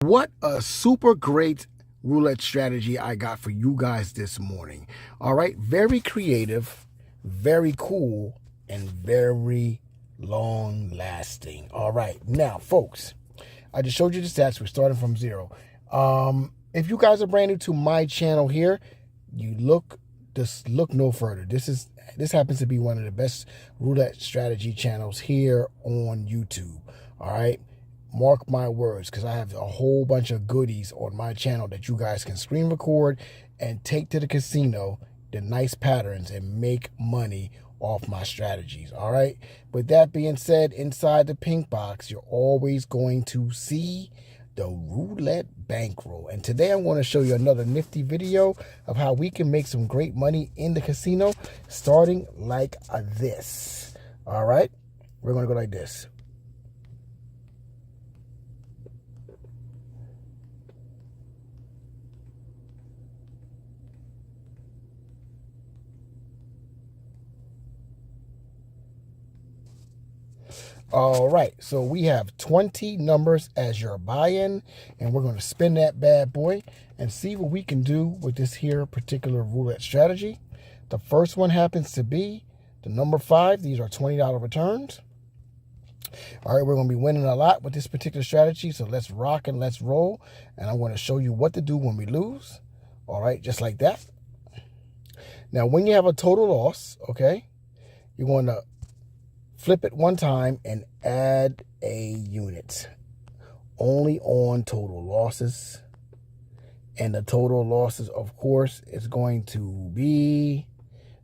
What a super great roulette strategy I got for you guys this morning. All right, very creative, very cool, and very long lasting. All right, now folks, I just showed you the stats. We're starting from zero. If you guys are brand new to my channel here, just look no further. This happens to be one of the best roulette strategy channels here on YouTube. All right, mark my words, because I have a whole bunch of goodies on my channel that you guys can screen record and take to the casino, the nice patterns, and make money off my strategies. All right, with that being said, inside the pink box, you're always going to see the roulette bankroll. And today I'm going to show you another nifty video of how we can make some great money in the casino, starting like this. All right, we're going to go like this. All right, so we have 20 numbers as your buy-in, and we're going to spin that bad boy and see what we can do with this here particular roulette strategy. The first one happens to be the number 5. These are $20 returns. All right, we're going to be winning a lot with this particular strategy, so let's rock and let's roll, and I'm going to show you what to do when we lose. All right, just like that. Now, when you have a total loss, okay, you're going to flip it one time and add a unit only on total losses. And the total losses, of course, is going to be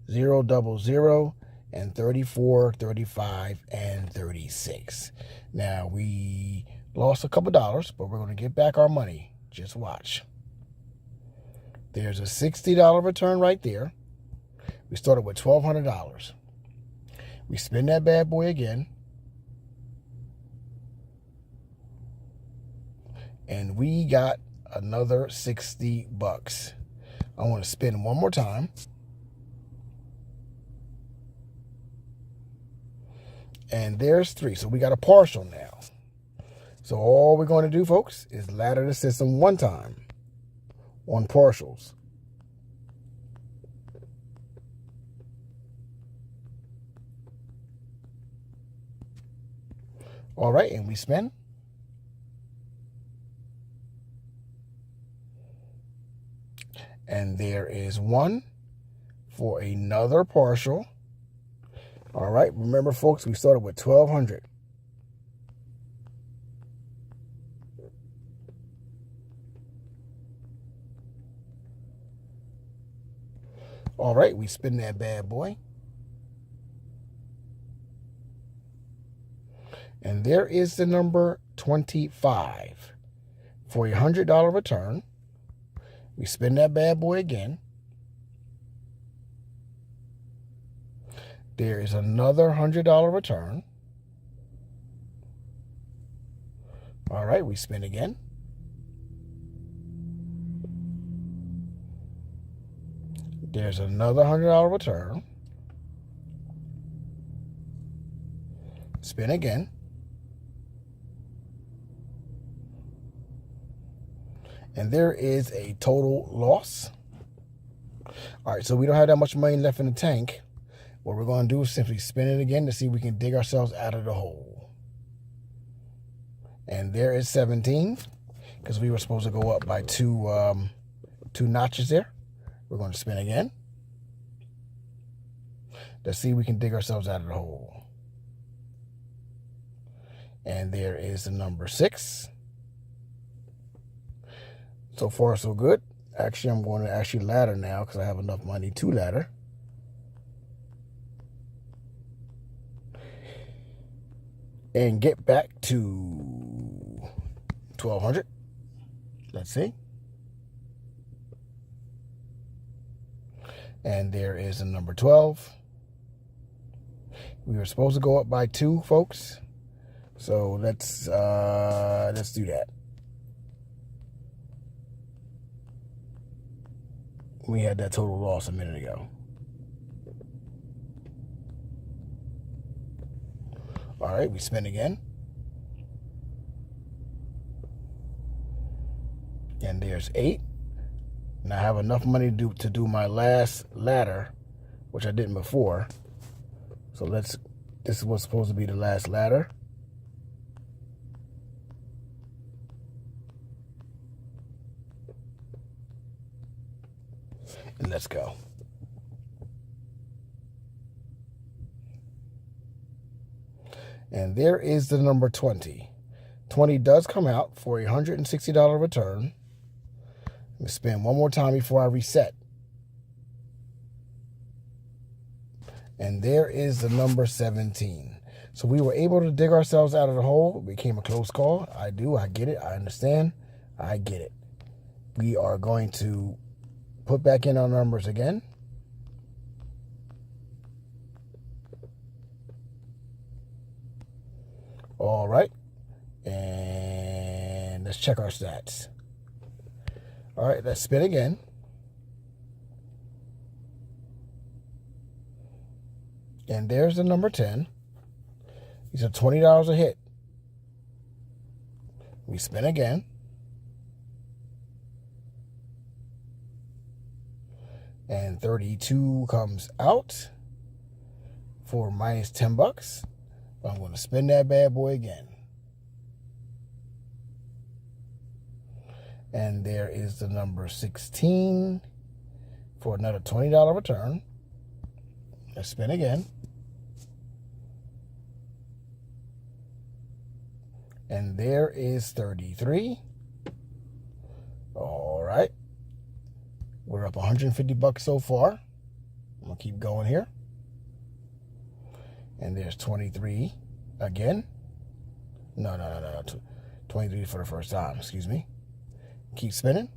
0, 0, and 34, 35, and 36. Now, we lost a couple dollars, but we're going to get back our money. Just watch. There's a $60 return right there. We started with $1,200. We spin that bad boy again. And we got another 60 bucks. I want to spin one more time. And there's 3. So we got a partial now. So all we're going to do, folks, is ladder the system one time on partials. All right, and we spin. And there is 1 for another partial. All right, remember, folks, we started with 1,200. All right, we spin that bad boy. And there is the number 25 for a $100 return. We spin that bad boy again. There is another $100 return. All right, we spin again. There's another $100 return. Spin again. And there is a total loss. All right, so we don't have that much money left in the tank. What we're going to do is simply spin it again to see if we can dig ourselves out of the hole. And there is 17, because we were supposed to go up by two notches there. We're going to spin again. Let's see if we can dig ourselves out of the hole. And there is the number 6. So far, so good. Actually, I'm going to ladder now because I have enough money to ladder. And get back to 1,200. Let's see. And there is the number 12. We were supposed to go up by 2, folks. So let's do that. We had that total loss a minute ago. All right, we spin again. And there's 8. And I have enough money to do my last ladder, which I didn't before. So this is what's supposed to be the last ladder. And let's go. And there is the number 20. 20 does come out for a $160 return. Let me spin one more time before I reset. And there is the number 17. So we were able to dig ourselves out of the hole. It became a close call. I get it. I understand. I get it. We are going to put back in our numbers again. All right. And let's check our stats. All right, let's spin again. And there's the number 10. These are $20 a hit. We spin again. And 32 comes out for minus 10 bucks. I'm going to spin that bad boy again. And there is the number 16 for another $20 return. Let's spin again. And there is 33. All right. We're up 150 bucks so far. I'm going to keep going here. And there's 23 again. No. 23 for the first time, excuse me. Keep spinning.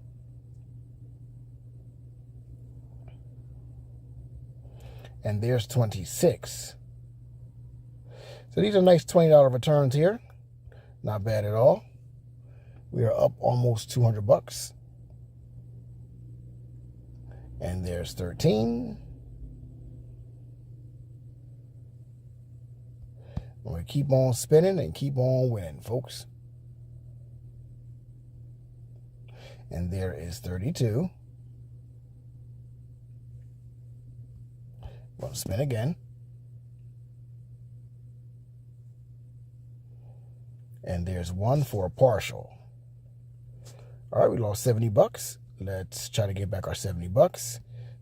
And there's 26. So these are nice $20 returns here. Not bad at all. We are up almost 200 bucks. And there's 13. We keep on spinning and keep on winning, folks. And there is 32. We'll spin again. And there's 1 for a partial. All right, we lost 70 bucks. Let's try to get back our 70 bucks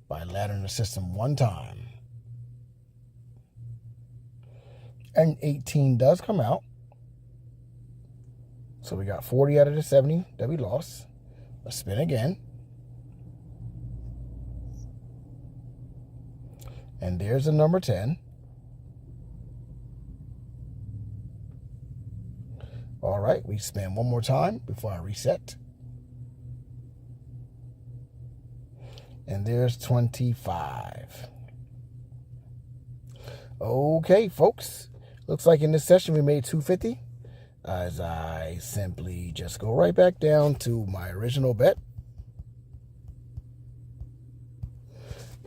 by laddering the system one time. And 18 does come out. So we got 40 out of the 70 that we lost. Let's spin again. And there's the number 10. All right, we spin one more time before I reset. And there's 25. Okay, folks. Looks like in this session we made 250. As I simply just go right back down to my original bet.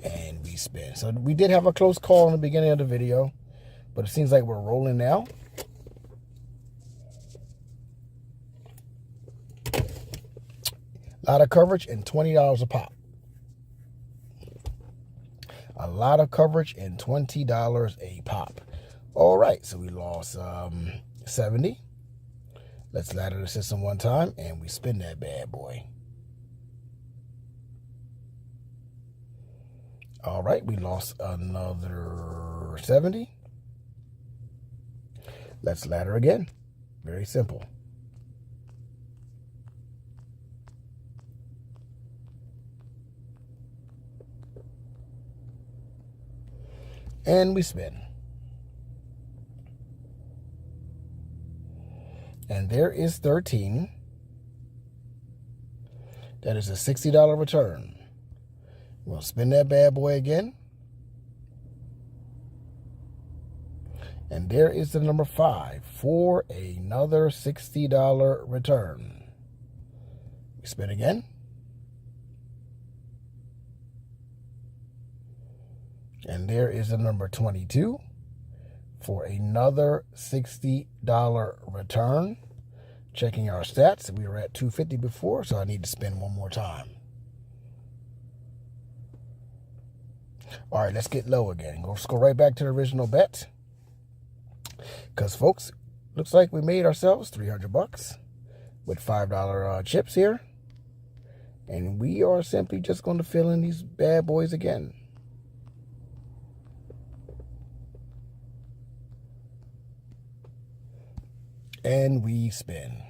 And we spin. So we did have a close call in the beginning of the video, but it seems like we're rolling now. A lot of coverage and $20 a pop. A lot of coverage and $20 a pop. All right, so we lost 70. Let's ladder the system one time, and we spin that bad boy. All right, we lost another 70. Let's ladder again. Very simple. And we spin. And there is 13. That is a $60 return. We'll spin that bad boy again. And there is the number 5 for another $60 return. We spin again. And there is the number 22 for another $60 return. Checking our stats. We were at 250 before, so I need to spin one more time. All right, let's get low again. Let's go right back to the original bet. Because, folks, looks like we made ourselves 300 bucks with $5 chips here. And we are simply just going to fill in these bad boys again. And we spin.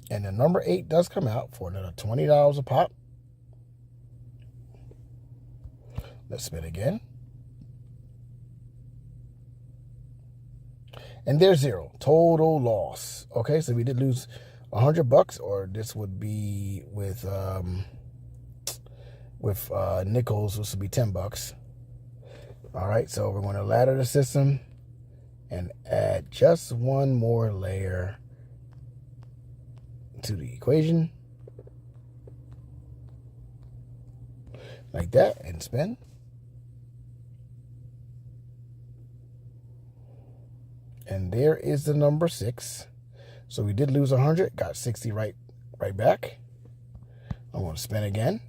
And the number 8 does come out for another $20 a pop. Let's spin again. And there's 0. Total loss. Okay, so we did lose 100 bucks, or this would be with nickels, this would be 10 bucks. All right, so we're going to ladder the system and add just one more layer to the equation. Like that, and spin. And there is the number 6. So we did lose 100, got 60 right back. I'm going to spin again.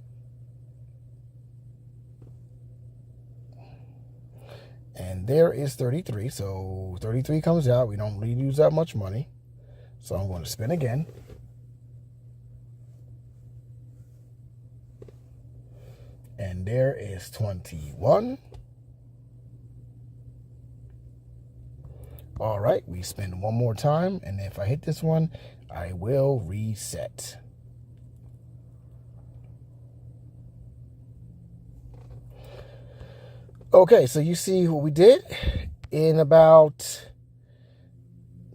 And there is 33. So 33 comes out. We don't really use that much money. So I'm going to spin again. And there is 21. All right, we spin one more time. And if I hit this one, I will reset. Okay, so you see what we did. In about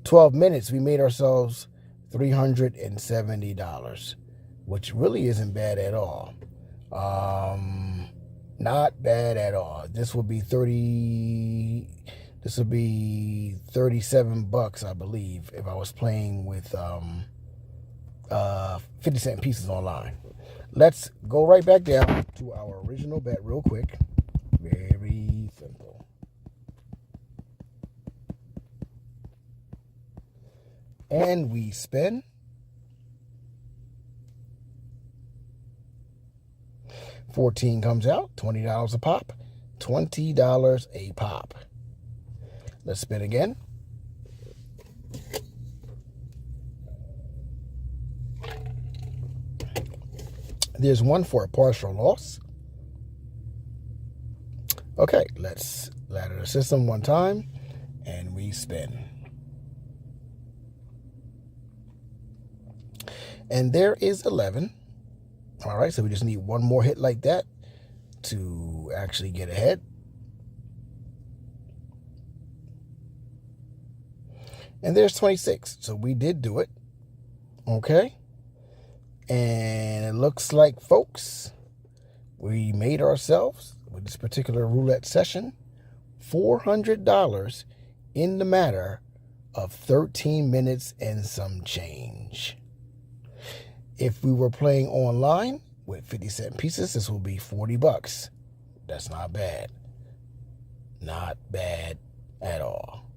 12 minutes, we made ourselves $370, which really isn't bad at all. Not bad at all. This would be 37 bucks, I believe, if I was playing with 50-cent pieces online. Let's go right back down to our original bet real quick. Very simple. And we spin. $14 comes out, $20 a pop, $20 a pop. Let's spin again. There's one for a partial loss. Okay, let's ladder the system one time, and we spin. And there is 11. All right, so we just need one more hit like that to actually get ahead. And there's 26. So we did do it. Okay. And it looks like, folks, we made ourselves, with this particular roulette session, $400 in the matter of 13 minutes and some change. If we were playing online with 50-cent pieces, this will be 40 bucks. That's not bad. Not bad at all.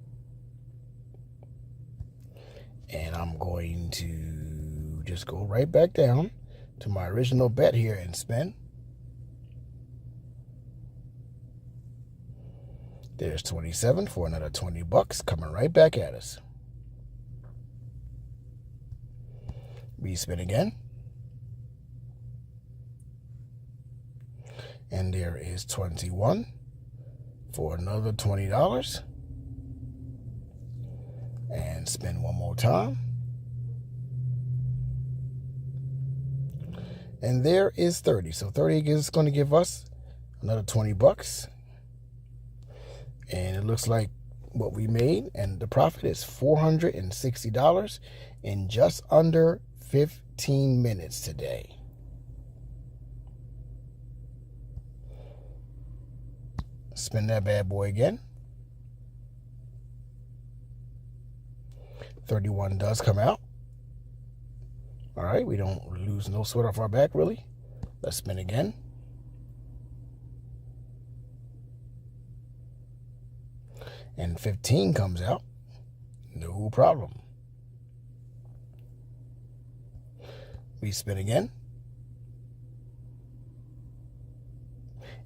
And I'm going to just go right back down to my original bet here and spin. There's 27 for another 20 bucks coming right back at us. We spin again. And there is 21 for another $20. And spin one more time. And there is 30. So 30 is going to give us another 20 bucks. And it looks like what we made, and the profit is $460 in just under 15 minutes today. Spin that bad boy again. 31 does come out. All right, we don't lose no sweat off our back, really. Let's spin again. And 15 comes out. No problem. We spin again.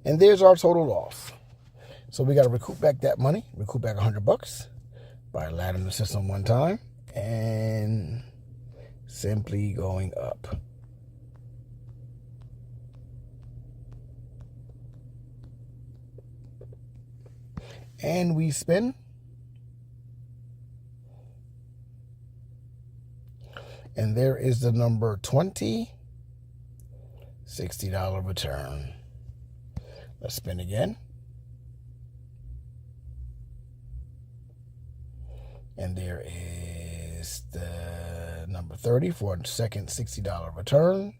And there's our total loss. So we got to recoup back that money, recoup back $100 by laddering the system one time and simply going up. And we spin. And there is the number 20, $60 return. Let's spin again. And there is the number 30 for a second $60 return.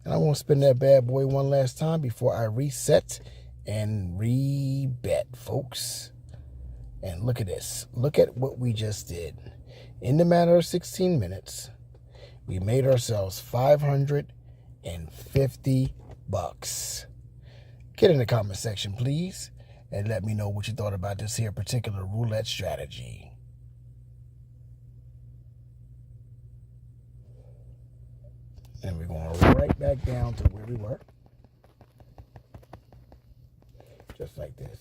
And I want to spin that bad boy one last time before I reset and rebet, folks. And look at this. Look at what we just did. In the matter of 16 minutes, we made ourselves $550. Get in the comment section, please, and let me know what you thought about this here particular roulette strategy. And we're going right back down to where we were. Just like this.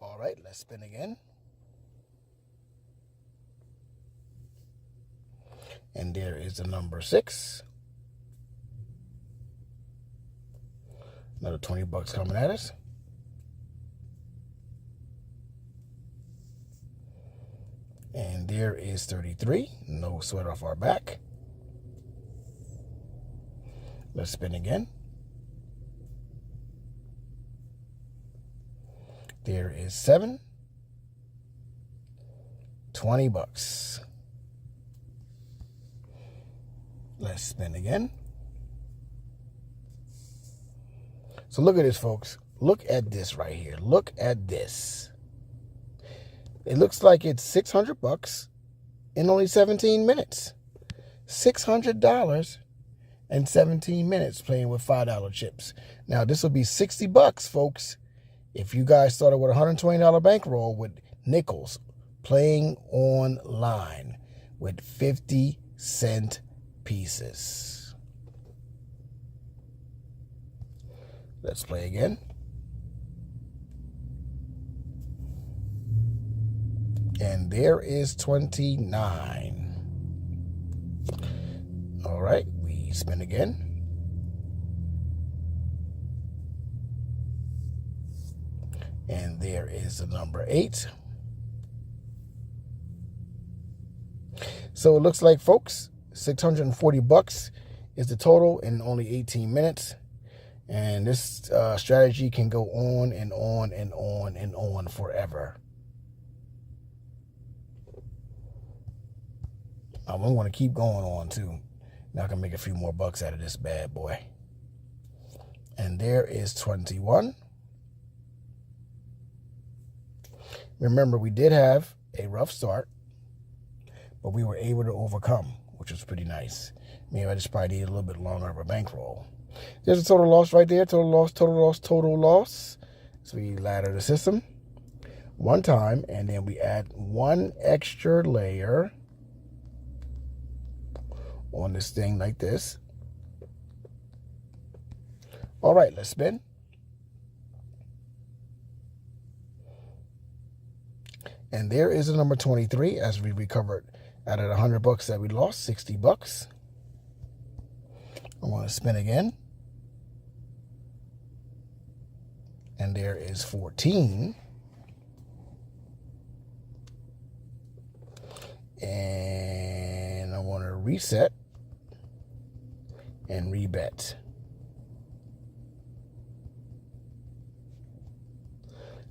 All right, let's spin again. And there is the number 6. Another $20 coming at us. And there is 33. No sweat off our back. Let's spin again. There is 7. $20. Let's spin again. So look at this, folks. Look at this right here. Look at this. It looks like it's $600 in only 17 minutes. $600 in 17 minutes playing with $5 chips. Now, this will be $60, folks, if you guys started with a $120 bankroll with nickels playing online with 50-cent pieces. Let's play again. And there is 29. All right, we spin again. And there is the number 8. So it looks like, folks, $640 is the total in only 18 minutes. And this strategy can go on and on and on and on forever. I'm going to keep going on, too. Now I can make a few more bucks out of this bad boy. And there is 21. Remember, we did have a rough start, but we were able to overcome, which was pretty nice. Maybe I just probably need a little bit longer of a bankroll. There's a total loss right there. Total loss, total loss, total loss. So we ladder the system one time, and then we add one extra layer on this thing like this. All right, let's spin. And there is the number 23 as we recovered out of the $100 that we lost, $60. I want to spin again. And there is 14. And I want to reset and rebet.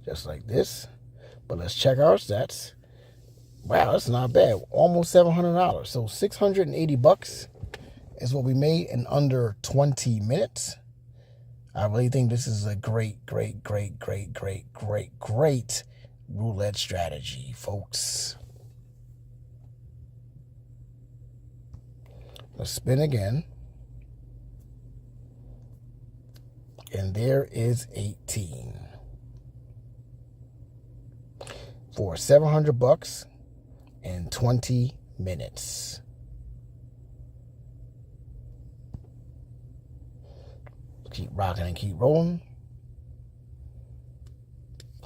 Just like this. But let's check our stats. Wow, that's not bad. Almost $700. So $680 is what we made in under 20 minutes. I really think this is a great roulette strategy, folks. Let's spin again. And there is 18. for 700 bucks in 20 minutes. Keep rocking and keep rolling.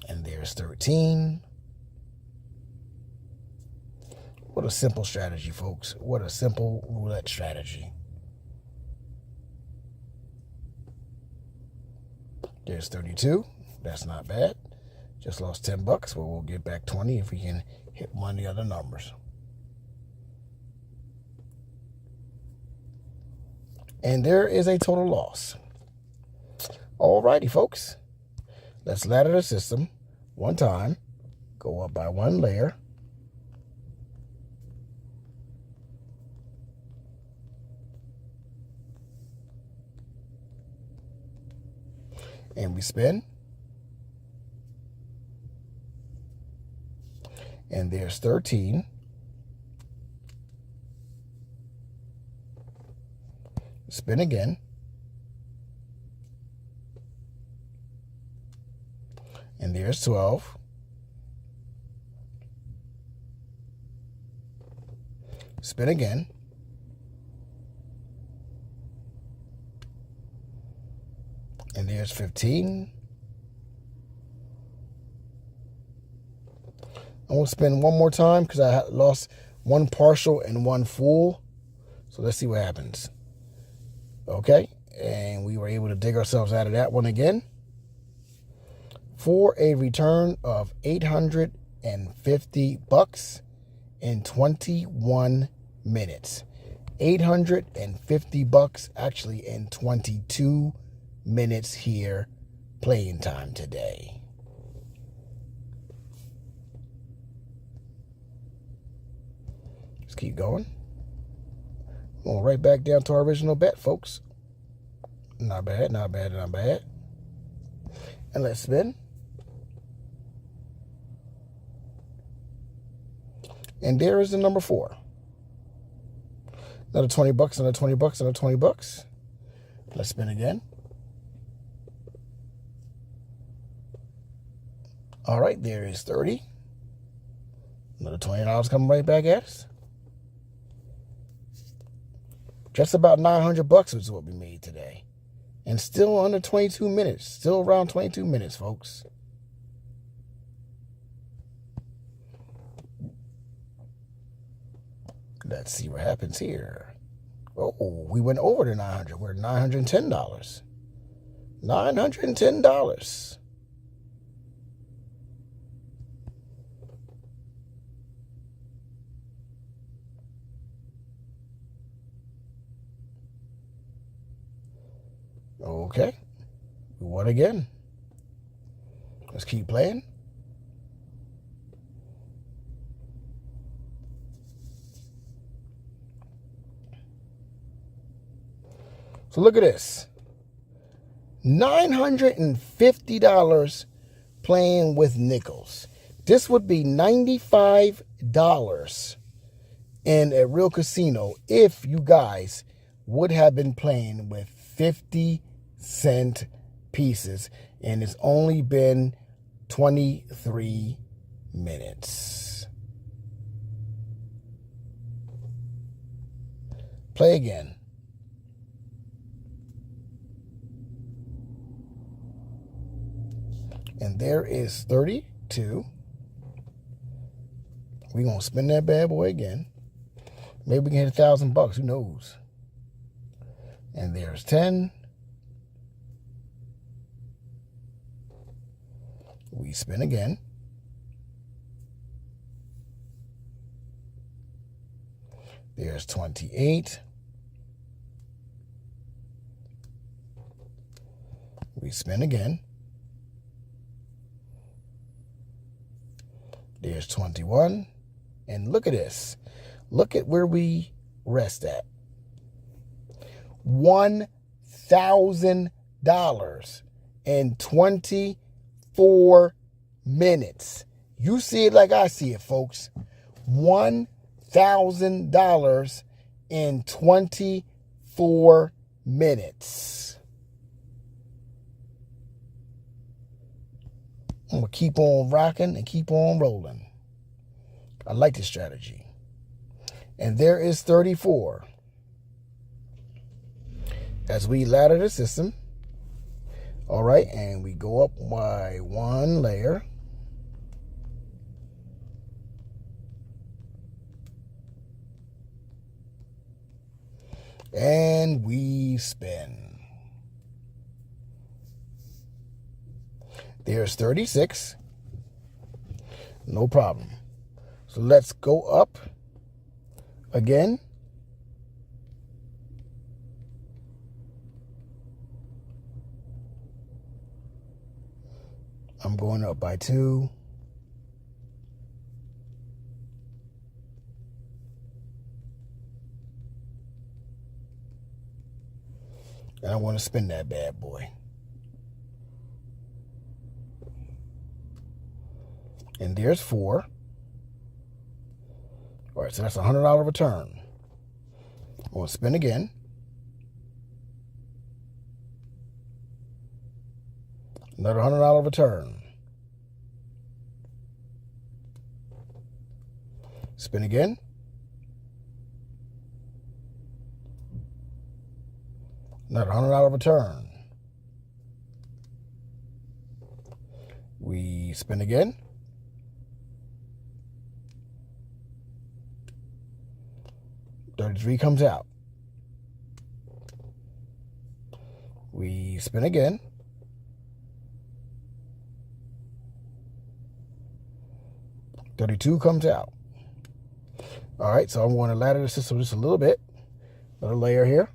And there's 13. What a simple strategy, folks. What a simple roulette strategy. There's 32. That's not bad. Just lost 10 bucks, but we'll get back 20 if we can hit one of the other numbers. And there is a total loss. Alrighty, folks. Let's ladder the system one time. Go up by one layer. And we spin. And there's 13. Spin again. And there's 12. Spin again. And there's 15. I'm going to spin one more time because I lost one partial and one full. So let's see what happens. Okay. And we were able to dig ourselves out of that one again for a return of 850 bucks in 21 minutes. 850 bucks actually in 22 minutes here playing time today. Let's keep going. Going right back down to our original bet, folks. Not bad, not bad, not bad. And let's spin. And there is the number 4. Another 20 bucks, another 20 bucks, another 20 bucks. Let's spin again. All right, there is 30. Another $20 coming right back at us. Just about 900 bucks is what we made today. And still under 22 minutes. Still around 22 minutes, folks. Let's see what happens here. Oh, we went over the 900. We're at $910. $910. Okay. We won again. Let's keep playing. So look at this. $950 playing with nickels. This would be $95 in a real casino if you guys would have been playing with 50-cent pieces. And it's only been 23 minutes. Play again. And there is 32. We're going to spin that bad boy again. Maybe we can hit $1,000. Who knows? And there's 10. We spin again. There's 28. We spin again. There's 21. And look at this. Look at where we rest at. $1,000 in 24 minutes. You see it like I see it, folks. $1,000 in 24 minutes. I'm going to keep on rocking and keep on rolling. I like this strategy. And there is 34. As we ladder the system. All right, and we go up by one layer. And we spin. There's 36. No problem. So let's go up again. I'm going up by 2. And I want to spin that bad boy. And there's 4. All right, so that's a $100 return. I'm going to spin again. Another $100 return. Spin again. Another $100 return. We spin again. $33 comes out. We spin again. $32 comes out. All right, so I'm going to ladder the system just a little bit. Another layer here.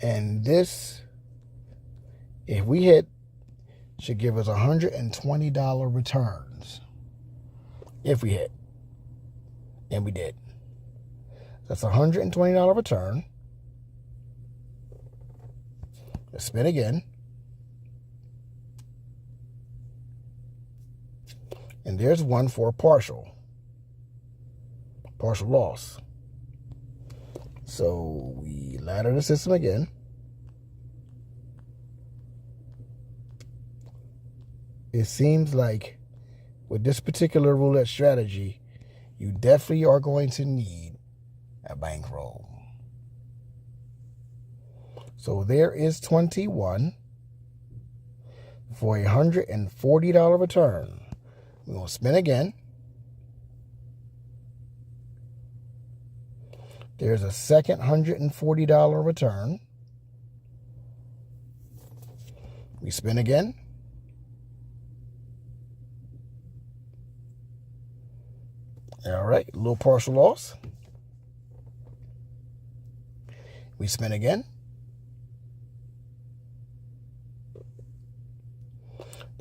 And this, if we hit, should give us $120 returns. If we hit. And we did. That's a $120 return. Let's spin again. And there's one for a partial loss. So we ladder the system again. It seems like with this particular roulette strategy, you definitely are going to need a bankroll. So there is 21 for a $140 return. We're going to spin again. There's a second $140 return. We spin again. All right, a little partial loss. We spin again.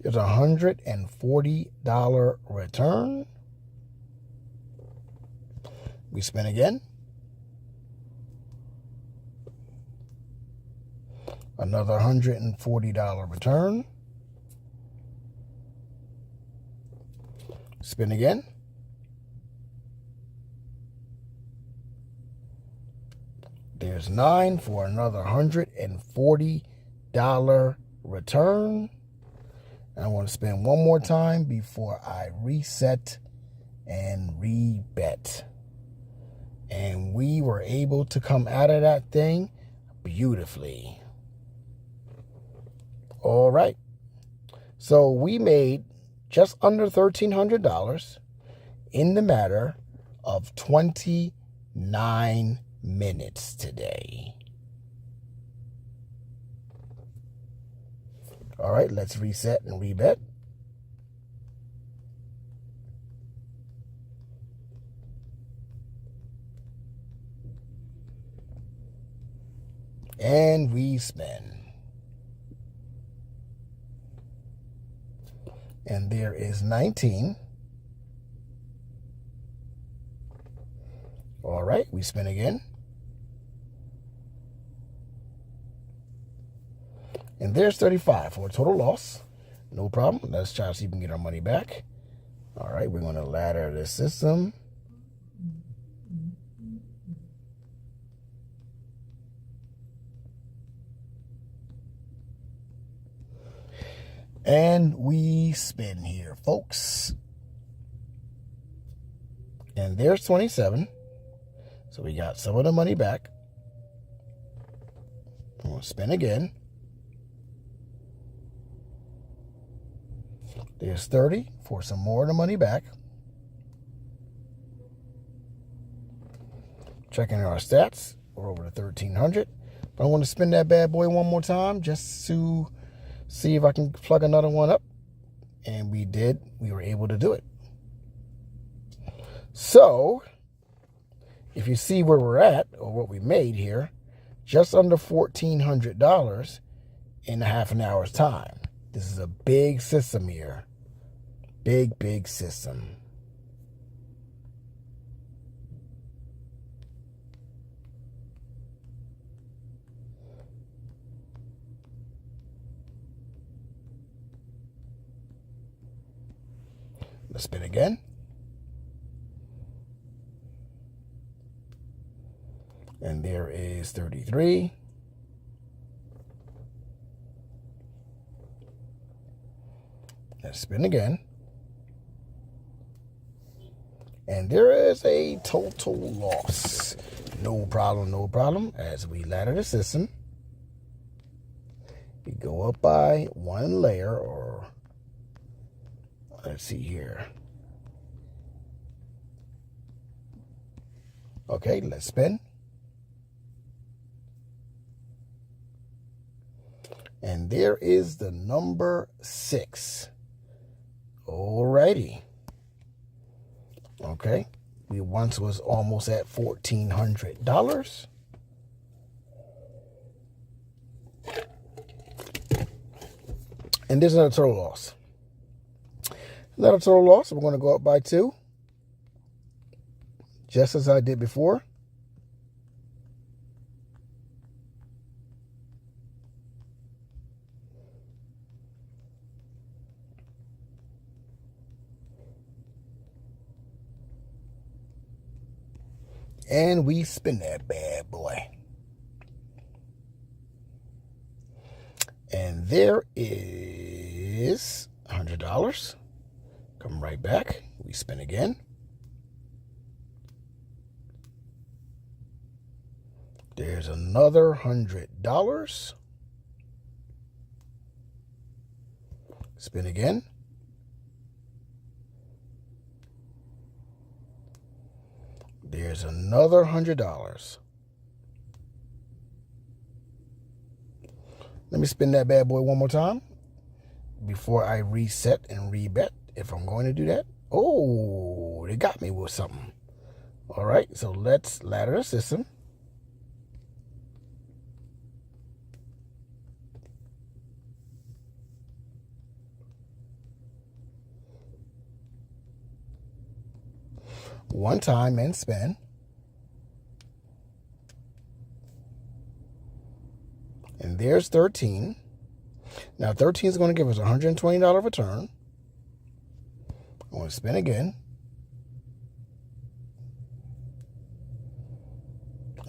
There's a $140 return. We spin again. Another $140 return. Spin again. There's 9 for another $140 return. And I want to spin one more time before I reset and rebet. And we were able to come out of that thing beautifully. All right. So we made just under $1,300 in the matter of 29 minutes today. All right, let's reset and rebet. And we spin. And there is 19. All right, we spin again. And there's 35 for a total loss. No problem. Let's try to see if we can get our money back. All right, we're going to ladder the system. And we spin here, folks. And there's 27. So we got some of the money back. We'll spin again. There's 30 for some more of the money back. Checking our stats. We're over to 1,300. But I want to spin that bad boy one more time just to see if I can plug another one up. And we did. We were able to do it. So, if you see where we're at, or what we made here, just under $1,400 in a half an hour's time. This is a big system here. Big, big system. Let's spin again. And there is 33. Let's spin again. And there is a total loss. No problem, no problem. As we ladder the system, we go up by one layer, or let's see here. Okay, let's spin. And there is the number 6. Alrighty. Okay. We once was almost at $1,400. And there's another total loss. Another total loss. We're going to go up by 2. Just as I did before. And we spin that bad boy. And there is $100. Come right back. We spin again. There's another $100. Spin again. There's another $100. Let me spin that bad boy one more time before I reset and rebet, if I'm going to do that. Oh, they got me with something. All right, so let's ladder the system. One time and spin. And there's 13. Now 13 is going to give us a $120 return. I'm going to spin again.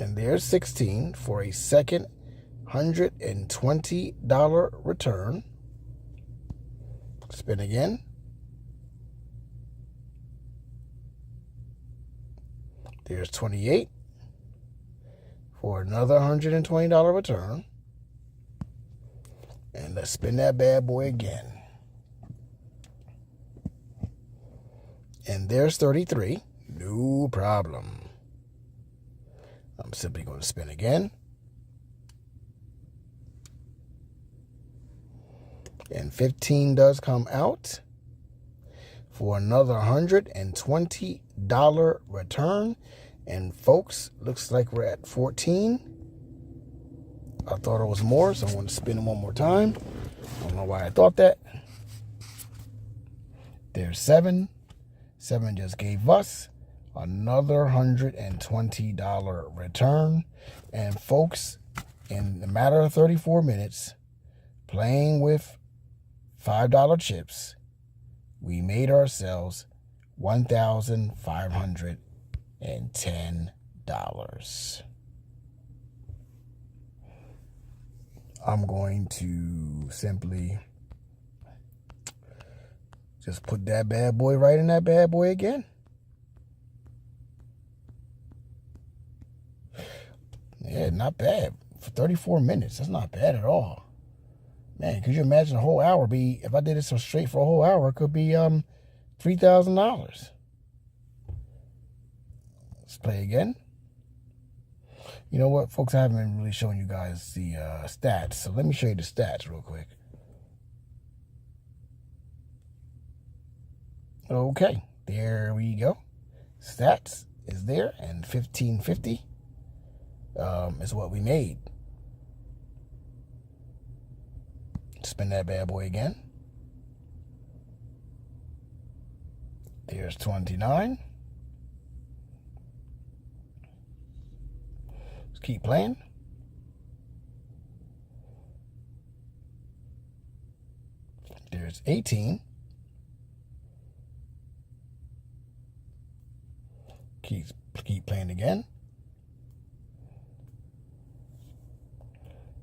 And there's 16 for a second $120 return. Spin again. There's 28 for another $120 return. And let's spin that bad boy again. And there's 33. No problem. I'm simply going to spin again. And 15 does come out for another $120 return. And folks, looks like we're at 14. I thought it was more, so I'm going to spin it one more time. I don't know why I thought that. There's 7. 7 just gave us another $120 return. And folks, in a matter of 34 minutes, playing with $5 chips, we made ourselves $1,510. I'm going to simply Just put that bad boy right in that bad boy again. Yeah, not bad. For 34 minutes, that's not bad at all. Man, could you imagine a whole hour be, if I did it so straight for a whole hour, it could be $3,000. Let's play again. You know what, folks, I haven't been really showing you guys the stats, so let me show you the stats real quick. Okay, there we go. Stats is there, and 1550 is what we made. Spin that bad boy again. There's 29. Let's keep playing. There's 18. Keep playing again.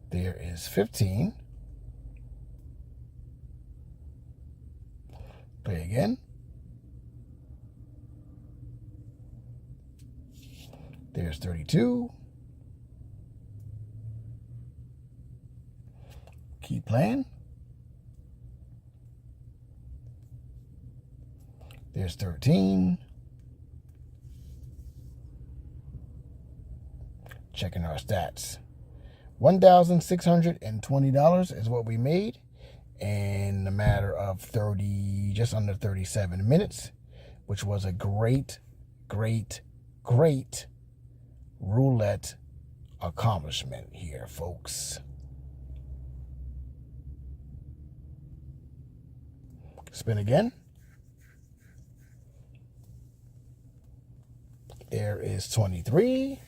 There is 15. Play again. There's 32. Keep playing. There's 13. Checking our stats. $1,620 is what we made in a matter of just under 37 minutes, which was a great roulette accomplishment here, folks. Spin again. There is 23.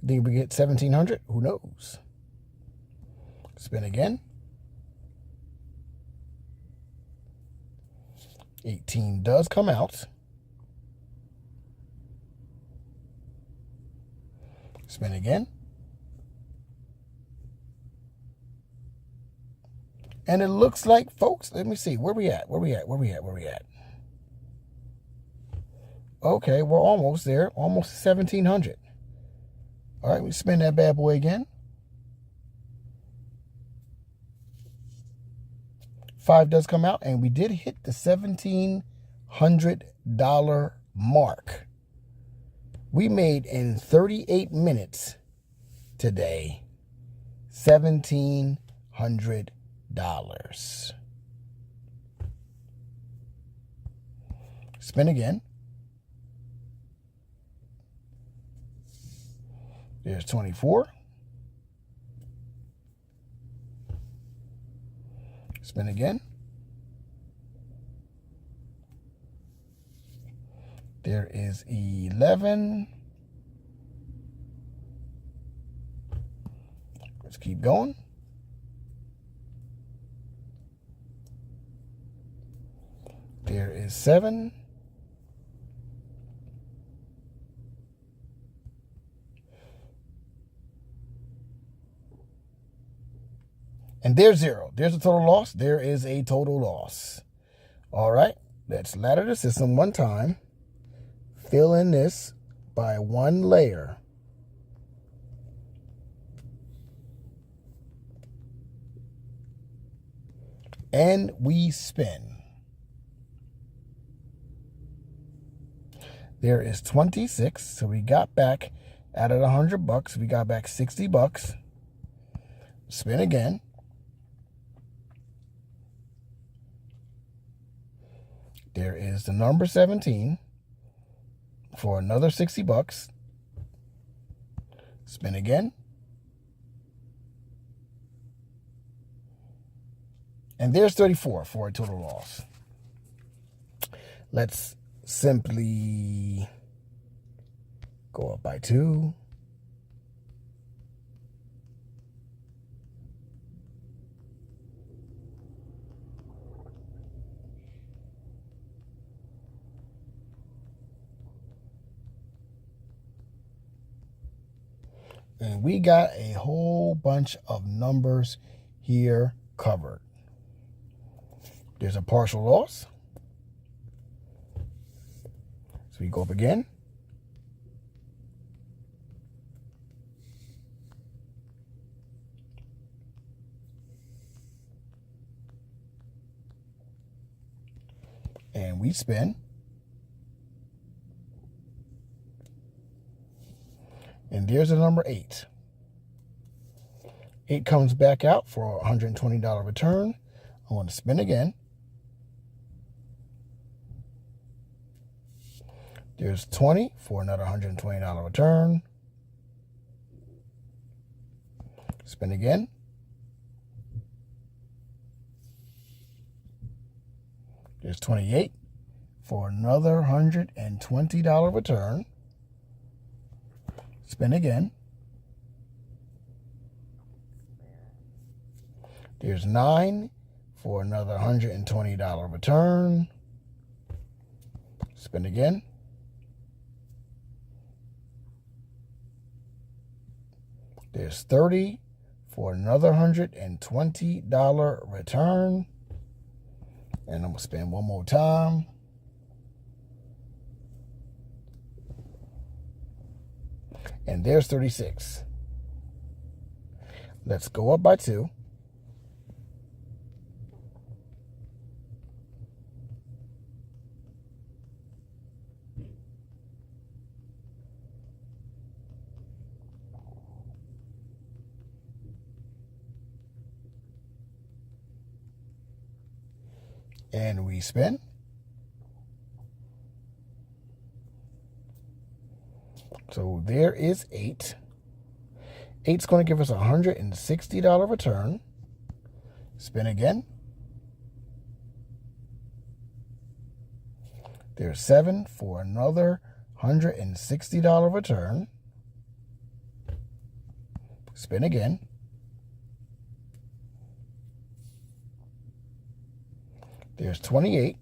Think we get 1,700? Who knows? Spin again. 18 does come out. Spin again. And it looks like, folks, let me see. Where we at? Okay, we're almost there. Almost 1,700. All right, we spin that bad boy again. 5 does come out, and we did hit the $1,700 mark. We made in 38 minutes today $1,700. Spin again. There's 24. Spin again. There is 11. Let's keep going. There is 7. And there's 0. There's a total loss. There is a total loss. All right. Let's ladder the system one time. Fill in this by 1 layer. And we spin. There is 26. So we got back, out of $100, we got back $60. Spin again. There is the number 17 for another $60. Spin again. And there's 34 for a total loss. Let's simply go up by 2. And we got a whole bunch of numbers here covered. There's a partial loss. So we go up again. And we spin. And there's the number 8. 8 comes back out for a $120 return. I want to spin again. There's 20 for another $120 return. Spin again. There's 28 for another $120 return. Spin again. There's 9 for another $120 return. Spin again. There's 30 for another $120 return. And I'm going to spin one more time. And there's 36. Let's go up by 2. And we spin. So there is 8. 8's going to give us a $160 return. Spin again. There's 7 for another $160 return. Spin again. There's 28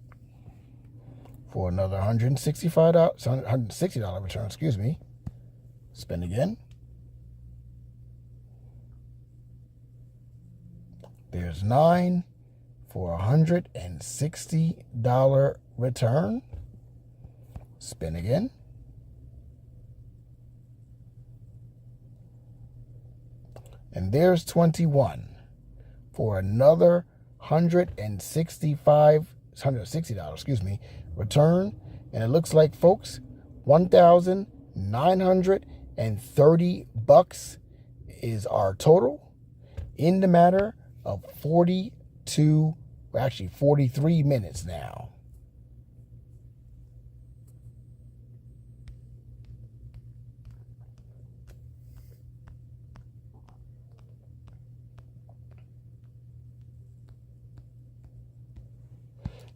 for another $160 return, excuse me. Spin again. There's 9 for a $160 return. Spin again. And there's 21 for another $160, excuse me, return. And it looks like, folks, $1,930 is our total in the matter of 43 minutes now.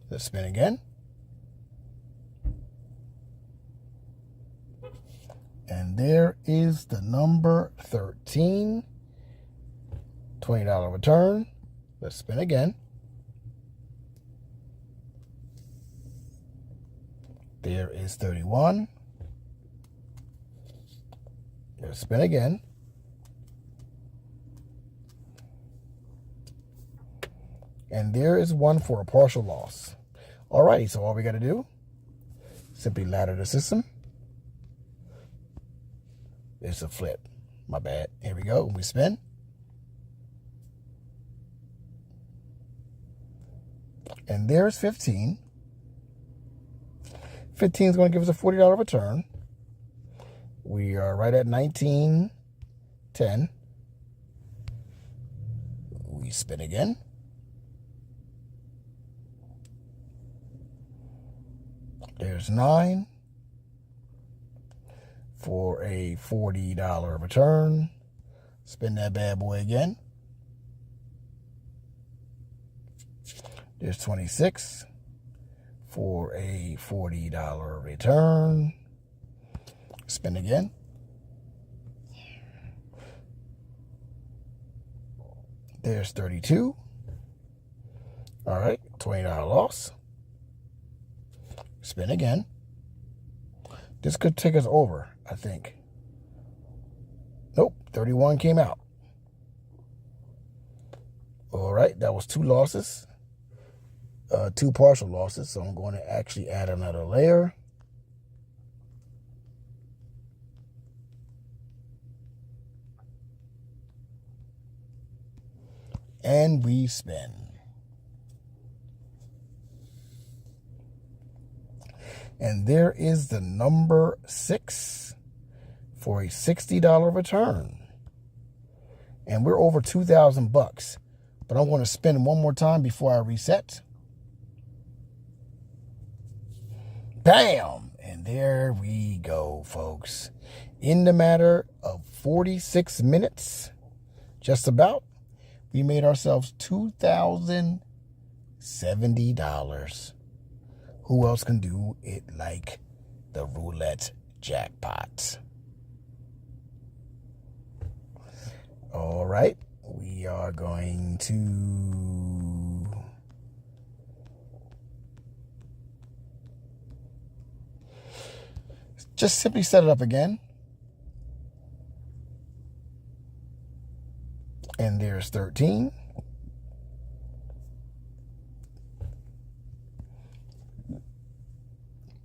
Let's spin again. And there is the number 13. $20 return. Let's spin again. There is 31. Let's spin again. And there is 1 for a partial loss. Alrighty, so all we got to do, simply ladder the system. It's a flip. My bad. Here we go. We spin. And there's 15. 15 is going to give us a $40 return. We are right at 19.10. We spin again. There's 9 for a $40 return. Spin that bad boy again. There's 26 for a $40 return. Spin again. There's 32. All right, $20 loss. Spin again. This could take us over, I think. Nope, 31 came out. All right, that was 2 losses. 2 partial losses, so I'm going to actually add another layer. And we spin. And there is the number 6 for a $60 return. And we're over 2,000 bucks. But I'm going to spin one more time before I reset. Bam! And there we go, folks. In the matter of 46 minutes, just about, we made ourselves $2,070. Who else can do it like the roulette jackpot? All right, we are going to just simply set it up again. And there's 13.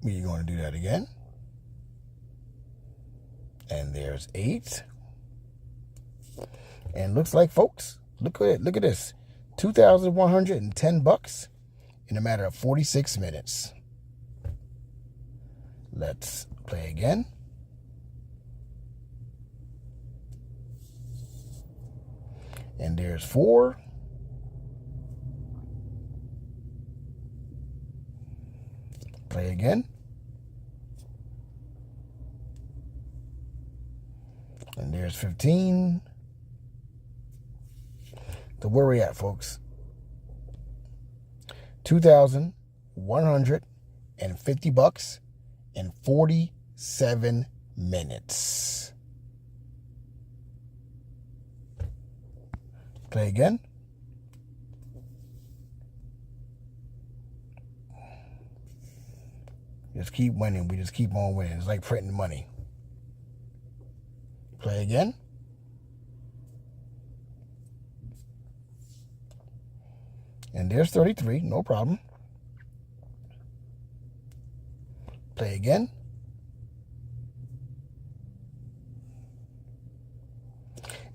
We're going to do that again. And there's 8. And looks like, folks, look at it. Look at this. 2,110 bucks in a matter of 46 minutes. Let's play again. And there's 4. Play again. And there's 15. So where we at, folks? 2,150 bucks in 47 minutes. Play again. Just keep winning. We just keep on winning. It's like printing money. Play again. And there's 33. No problem. Play again.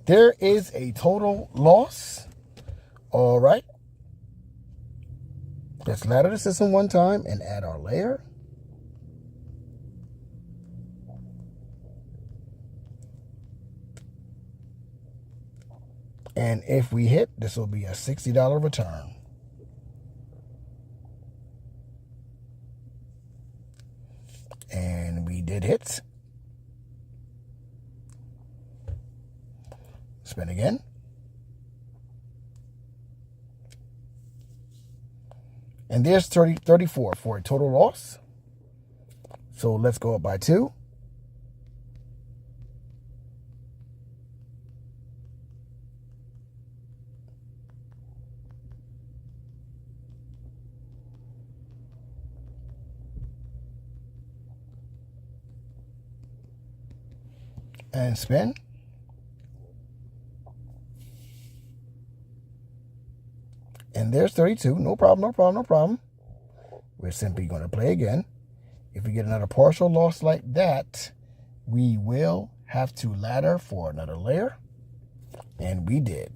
There is a total loss. All right. Let's ladder the system one time and add our layer. And if we hit, this will be a $60 return. And we did hit. Spin again. And there's 34 for a total loss. So let's go up by 2. And spin. And there's 32. No problem, no problem, no problem. We're simply going to play again. If we get another partial loss like that, we will have to ladder for another layer. And we did.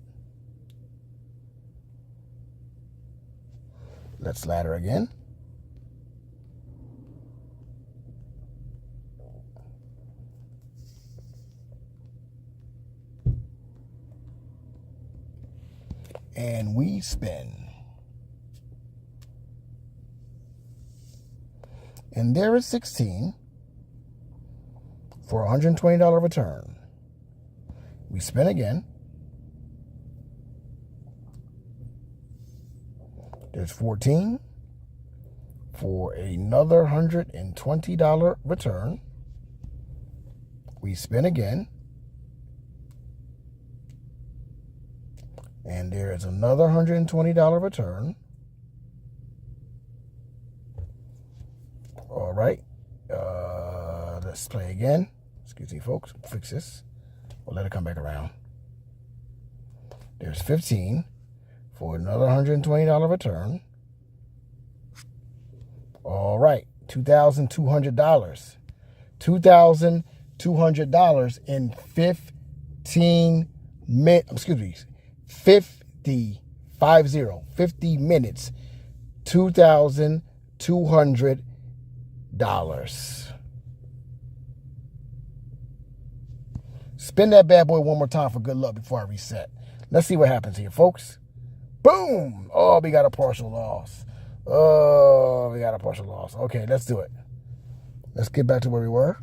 Let's ladder again. And we spin. And there is 16 for a $120 return. We spin again. There's 14 for another $120 return. We spin again. And there is another $120 return. All right. Let's play again. Excuse me, folks. Fix this. We'll let it come back around. There's 15 for another $120 return. All right, $2,200. $2,200 in 15 minutes. Excuse me, 50 minutes. $2,200. Spin that bad boy one more time for good luck before I reset. Let's see what happens here, folks. Boom! Oh, we got a partial loss. Oh, we got a partial loss. Okay, let's do it. Let's get back to where we were.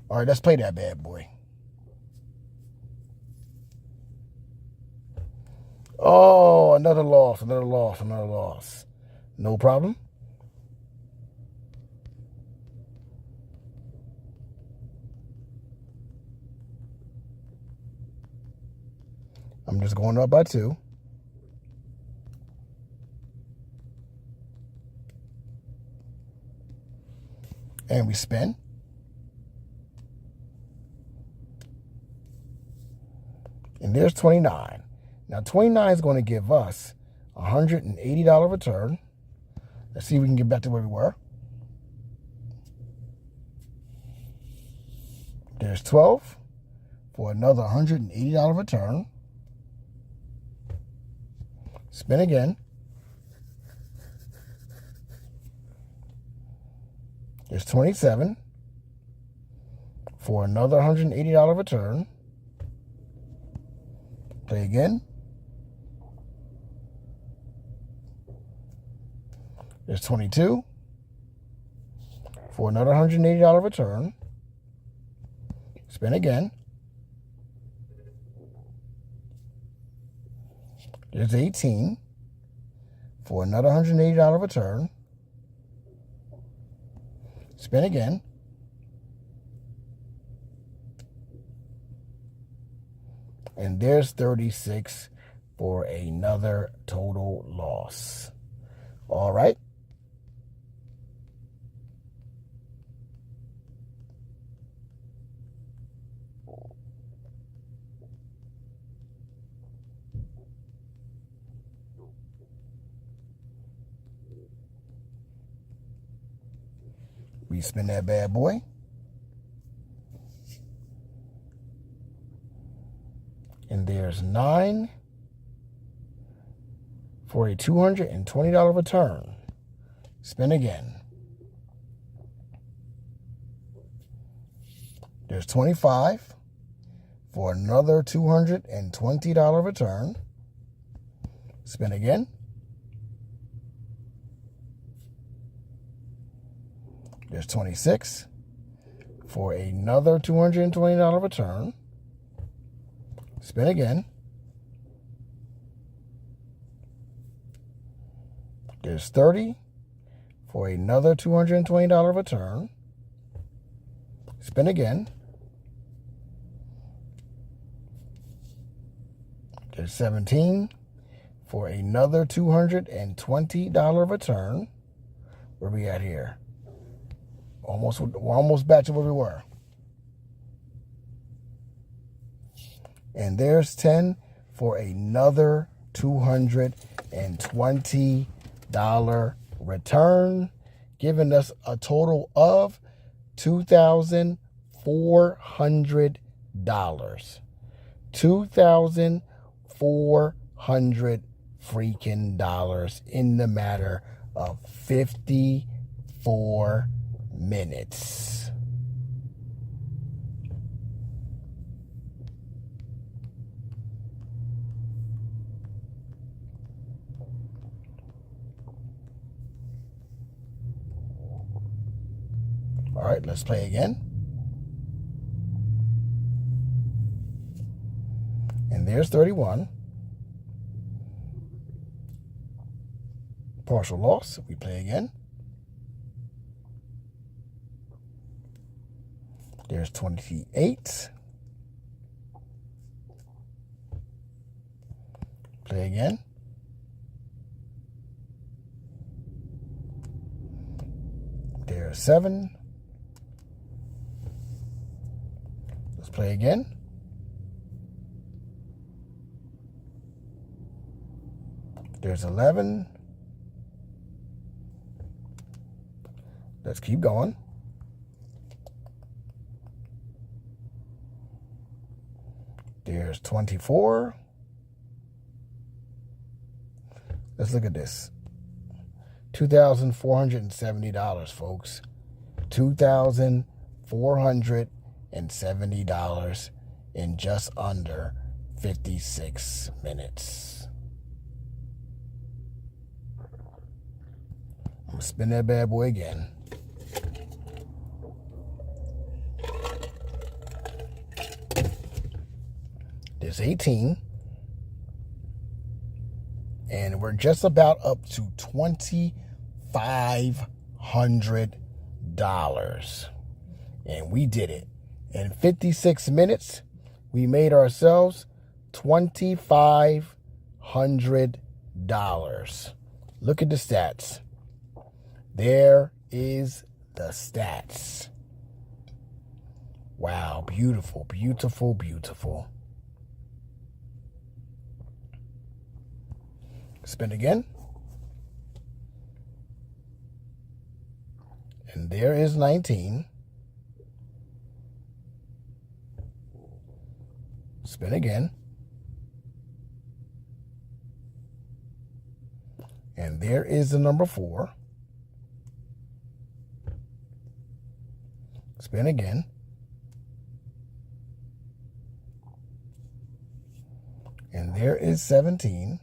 All right, let's play that bad boy. Oh, another loss, another loss, another loss. No problem. I'm just going up by 2. And we spin. And there's 29. Now, 29 is going to give us a $180 return. Let's see if we can get back to where we were. There's 12 for another $180 return. Spin again. There's 27 for another $180 return. Play again. There's 22 for another $180 return. Spin again. There's 18 for another $180 return. Spin again. And there's 36 for another total loss. All right. We spin that bad boy. And there's 9 for a $220 return. Spin again. There's 25 for another $220 return. Spin again. There's 26 for another $220 return. Spin again. There's 30 for another $220 return. Spin again. There's 17 for another $220 return. Where we at here? We're almost back to where we were. And there's 10 for another $220 return, giving us a total of $2,400. $2,400 freaking dollars in the matter of 54 minutes. All right, let's play again. And there's 31. Partial loss. We play again. There's 28. Play again. There's 7. Let's play again. There's 11. Let's keep going. There's 24. Let's look at this. $2,470, folks. $2,470 in just under 56 minutes. I'm going to spin that bad boy again. There's 18. And we're just about up to $2,500. And we did it. In 56 minutes, we made ourselves $2,500. Look at the stats. There is the stats. Wow, beautiful, beautiful, beautiful. Spin again. And there is 19. Spin again. And there is the number 4. Spin again. And there is 17.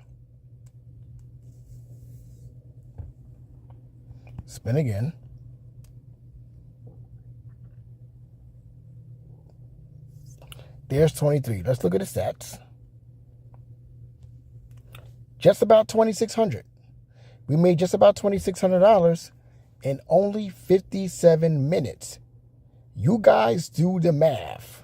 Spin again. There's 23. Let's look at the stats. Just about $2,600. We made just about $2,600 in only 57 minutes. You guys do the math.